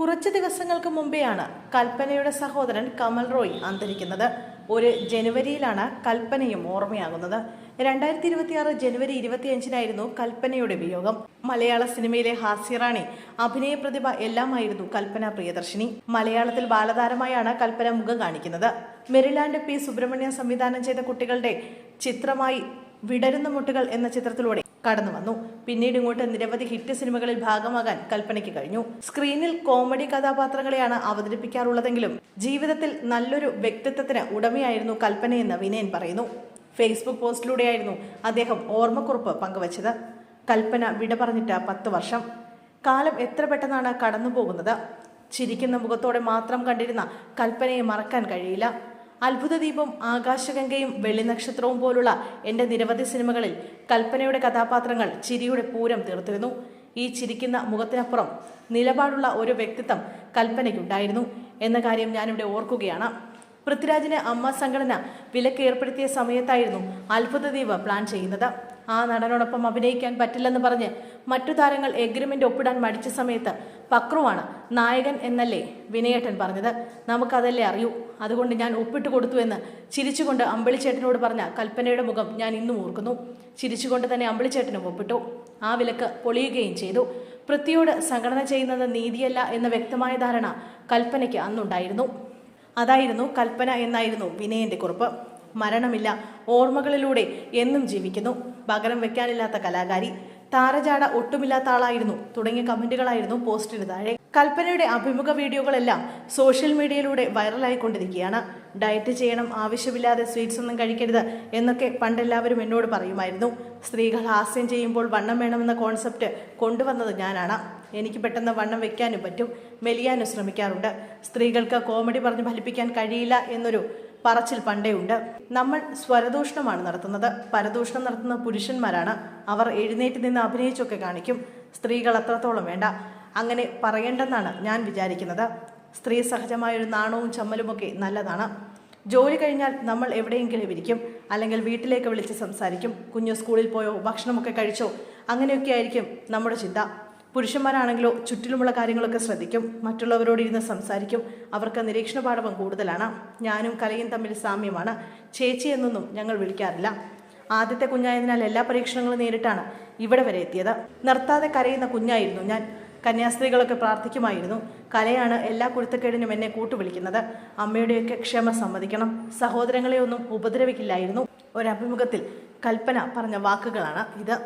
കുറച്ച് ദിവസങ്ങൾക്ക് മുമ്പെയാണ് കൽപ്പനയുടെ സഹോദരൻ കമൽ റോയ് അന്തരിക്കുന്നത്. ഒരു ജനുവരിയിലാണ് കൽപ്പനയും ഓർമ്മയാകുന്നത്. 2026 ജനുവരി 25-നായിരുന്നു കൽപ്പനയുടെ വിയോഗം. മലയാള സിനിമയിലെ ഹാസ്യറാണി, അഭിനയ പ്രതിഭ എല്ലാമായിരുന്നു കൽപ്പന പ്രിയദർശിനി. മലയാളത്തിൽ ബാലതാരമായാണ് കൽപ്പന മുഖം കാണിക്കുന്നത്. മെരിലാൻഡ് പി സുബ്രഹ്മണ്യം സംവിധാനം ചെയ്ത കുട്ടികളുടെ ചിത്രമായി വിടരുന്ന മുട്ടുകൾ എന്ന ചിത്രത്തിലൂടെ കടന്നു വന്നു. പിന്നീട് ഇങ്ങോട്ട് നിരവധി ഹിറ്റ് സിനിമകളിൽ ഭാഗമാകാൻ കൽപ്പനയ്ക്ക് കഴിഞ്ഞു. സ്ക്രീനിൽ കോമഡി കഥാപാത്രങ്ങളെയാണ് അവതരിപ്പിക്കാറുള്ളതെങ്കിലും ജീവിതത്തിൽ നല്ലൊരു വ്യക്തിത്വത്തിന് ഉടമയായിരുന്നു കൽപ്പനയെന്ന് വിനയൻ പറയുന്നു. ഫേസ്ബുക്ക് പോസ്റ്റിലൂടെയായിരുന്നു അദ്ദേഹം ഓർമ്മക്കുറിപ്പ് പങ്കുവച്ചത്. കൽപ്പന വിട പറഞ്ഞിട്ട് 10 വർഷം. കാലം എത്ര പെട്ടെന്നാണ് കടന്നു പോകുന്നത്. ചിരിക്കുന്ന മുഖത്തോടെ മാത്രം കണ്ടിരുന്ന കൽപ്പനയെ മറക്കാൻ കഴിയില്ല. അത്ഭുതദീപം, ആകാശഗംഗയും വെള്ളിനക്ഷത്രവും പോലുള്ള എൻ്റെ നിരവധി സിനിമകളിൽ കൽപ്പനയുടെ കഥാപാത്രങ്ങൾ ചിരിയുടെ പൂരം തീർത്തിരുന്നു. ഈ ചിരിക്കുന്ന മുഖത്തിനപ്പുറം നിലപാടുള്ള ഒരു വ്യക്തിത്വം കൽപ്പനയ്ക്കുണ്ടായിരുന്നു എന്ന കാര്യം ഞാനിവിടെ ഓർക്കുകയാണ്. പൃഥ്വിരാജിന് അമ്മ സംഘടന വിലക്കേർപ്പെടുത്തിയ സമയത്തായിരുന്നു അത്ഭുതദീപ് പ്ലാൻ ചെയ്യുന്നത്. ആ നടനോടൊപ്പം അഭിനയിക്കാൻ പറ്റില്ലെന്ന് പറഞ്ഞ് മറ്റു താരങ്ങൾ എഗ്രിമെന്റ് ഒപ്പിടാൻ മടിച്ച സമയത്ത് പക്രുവാണ് നായകൻ എന്നല്ലേ വിനയേട്ടൻ പറഞ്ഞത്. നമുക്കതല്ലേ അറിയൂ, അതുകൊണ്ട് ഞാൻ ഒപ്പിട്ട് കൊടുത്തു എന്ന് ചിരിച്ചുകൊണ്ട് അമ്പിളിച്ചേട്ടനോട് പറഞ്ഞ കൽപ്പനയുടെ മുഖം ഞാൻ ഇന്നും ഓർക്കുന്നു. ചിരിച്ചുകൊണ്ട് തന്നെ അമ്പിളിച്ചേട്ടനും ഒപ്പിട്ടു. ആ വിലക്ക് പൊളിയുകയും ചെയ്തു. പൃഥ്വിയോട് സംഘടന ചെയ്യുന്നത് നീതിയല്ല എന്ന വ്യക്തമായ ധാരണ കൽപ്പനയ്ക്ക് അന്നുണ്ടായിരുന്നു. അതായിരുന്നു കൽപ്പന എന്നായിരുന്നു വിനയന്റെ കുറിപ്പ്. മരണമില്ല, ഓർമ്മകളിലൂടെ എന്നും ജീവിക്കുന്നു, പകരം വെക്കാനില്ലാത്ത കലാകാരി, താരജാട ഒട്ടുമില്ലാത്ത ആളായിരുന്നു തുടങ്ങിയ കമന്റുകളായിരുന്നു പോസ്റ്റിന് താഴെ. കൽപ്പനയുടെ അഭിമുഖ വീഡിയോകളെല്ലാം സോഷ്യൽ മീഡിയയിലൂടെ വൈറലായിക്കൊണ്ടിരിക്കുകയാണ്. ഡയറ്റ് ചെയ്യണം, ആവശ്യമില്ലാതെ സ്വീറ്റ്സ് ഒന്നും കഴിക്കരുത് എന്നൊക്കെ പണ്ടെല്ലാവരും എന്നോട് പറയുമായിരുന്നു. സ്ത്രീകൾ ഹാസ്യം ചെയ്യുമ്പോൾ വണ്ണം വേണമെന്ന കോൺസെപ്റ്റ് കൊണ്ടുവന്നത് ഞാനാണ്. എനിക്ക് പെട്ടെന്ന് വണ്ണം വെക്കാനും പറ്റും, മെലിയാനും ശ്രമിക്കാറുണ്ട്. സ്ത്രീകൾക്ക് കോമഡി പറഞ്ഞ് ഫലിപ്പിക്കാൻ കഴിയില്ല എന്നൊരു പറച്ചിൽ പണ്ടേ ഉണ്ട്. നമ്മൾ സ്വരദൂഷണമാണ് നടത്തുന്നത്, പരദൂഷണം നടത്തുന്ന പുരുഷന്മാരാണ്. അവർ എഴുന്നേറ്റ് നിന്ന് അഭിനയിച്ചൊക്കെ കാണിക്കും. സ്ത്രീകൾ അത്രത്തോളം വേണ്ട, അങ്ങനെ പറയേണ്ടെന്നാണ് ഞാൻ വിചാരിക്കുന്നത്. സ്ത്രീ സഹജമായൊരു നാണവും ചമ്മലുമൊക്കെ നല്ലതാണ്. ജോലി കഴിഞ്ഞാൽ നമ്മൾ എവിടെയെങ്കിലും ഇരിക്കും, അല്ലെങ്കിൽ വീട്ടിലേക്ക് വിളിച്ച് സംസാരിക്കും. കുഞ്ഞു സ്കൂളിൽ പോയോ, ഭക്ഷണമൊക്കെ കഴിച്ചോ, അങ്ങനെയൊക്കെ ആയിരിക്കും നമ്മുടെ ചിന്ത. പുരുഷന്മാരാണെങ്കിലോ ചുറ്റിലുമുള്ള കാര്യങ്ങളൊക്കെ ശ്രദ്ധിക്കും, മറ്റുള്ളവരോട് ഇരുന്ന് സംസാരിക്കും. അവർക്ക് നിരീക്ഷണ പാഠവും കൂടുതലാണ്. ഞാനും കലയും തമ്മിൽ സാമ്യമാണ്. ചേച്ചി എന്നൊന്നും ഞങ്ങൾ വിളിക്കാറില്ല. ആദ്യത്തെ കുഞ്ഞായതിനാൽ എല്ലാ പരീക്ഷണങ്ങളും നേരിട്ടാണ് ഇവിടെ വരെ എത്തിയത്. നിർത്താതെ കരയുന്ന കുഞ്ഞായിരുന്നു ഞാൻ. കന്യാസ്ത്രീകളൊക്കെ പ്രാർത്ഥിക്കുമായിരുന്നു. കലയാണ് എല്ലാ കുരുത്തക്കേടിനും എന്നെ കൂട്ടുവിളിക്കുന്നത്. അമ്മയുടെയൊക്കെ ക്ഷമ സമ്മതിക്കണം. സഹോദരങ്ങളെ ഒന്നും ഉപദ്രവിക്കില്ലായിരുന്നു. ഒരഭിമുഖത്തിൽ കൽപ്പന പറഞ്ഞ വാക്കുകളാണ് ഇത്.